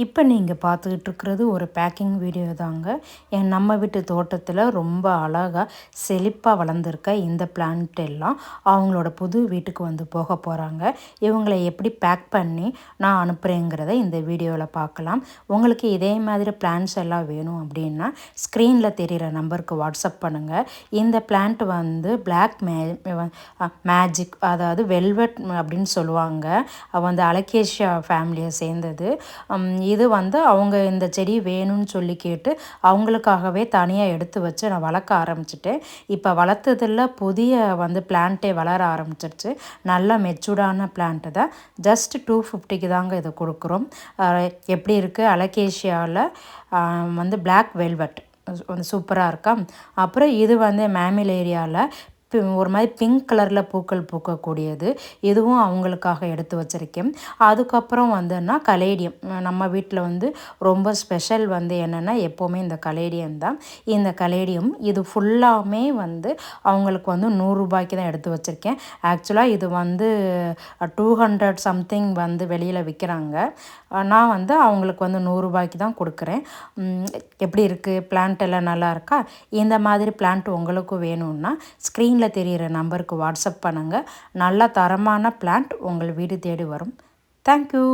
இப்போ நீங்கள் பார்த்துக்கிட்டு இருக்கிறது ஒரு பேக்கிங் வீடியோ தாங்க. நம்ம வீட்டு தோட்டத்தில் ரொம்ப அழகாக செழிப்பாக வளர்ந்துருக்க இந்த பிளான்ட் எல்லாம் அவங்களோட புது வீட்டுக்கு வந்து போக போகிறாங்க. இவங்களை எப்படி பேக் பண்ணி நான் அனுப்புகிறேங்கிறத இந்த வீடியோவில் பார்க்கலாம். உங்களுக்கு இதே மாதிரி பிளான்ட்ஸ் எல்லாம் வேணும் அப்படின்னா ஸ்க்ரீனில் தெரிகிற நம்பருக்கு வாட்ஸ்அப் பண்ணுங்கள். இந்த பிளான்ட் வந்து பிளாக் மேஜிக், அதாவது வெல்வெட் அப்படின்னு சொல்லுவாங்க. வந்து அலகேஷியா ஃபேமிலியை சேர்ந்தது. இது வந்து அவங்க இந்த செடி வேணும்னு சொல்லி கேட்டு அவங்களுக்காகவே தனியாக எடுத்து வச்சு நான் வளர்க்க ஆரம்பிச்சிட்டேன். இப்போ வளர்த்ததில் புதிய வந்து பிளான்ட்டே வளர ஆரம்பிச்சிருச்சு. நல்ல மெச்சூர்டான பிளான்ட்டு தான். ஜஸ்ட் 250க்கு தாங்க இதை கொடுக்குறோம். எப்படி இருக்குது அலகேஷியாவில் வந்து பிளாக் வெல்வெட் வந்து சூப்பராக இருக்கா. அப்புறம் இது வந்து மேமிலேரியாவில் ஒரு மாதிரி பிங்க் கலரில் பூக்கள் பூக்கக்கூடியது. இதுவும் அவங்களுக்காக எடுத்து வச்சுருக்கேன். அதுக்கப்புறம் வந்துன்னா கலேடியம். நம்ம வீட்டில் வந்து ரொம்ப ஸ்பெஷல் வந்து என்னென்னா எப்போவுமே இந்த கலேடியம் தான். இந்த கலேடியம் இது ஃபுல்லாமே வந்து அவங்களுக்கு வந்து 100 ரூபாய்க்கு தான் எடுத்து வச்சுருக்கேன். ஆக்சுவலாக இது வந்து 200 சம்திங் வந்து வெளியில் விற்கிறாங்க. நான் வந்து அவங்களுக்கு வந்து 100 ரூபாய்க்கு தான் கொடுக்குறேன். எப்படி இருக்குது பிளான்ட் எல்லாம் நல்லா இருக்கா? இந்த மாதிரி பிளான்ட் உங்களுக்கும் வேணும்னா ஸ்க்ரீனில் தெரிகிற நம்பருக்கு வாட்ஸ்அப் பண்ணுங்கள். நல்ல தரமான பிளான்ட் உங்கள் வீடு தேடி வரும். தேங்க்யூ.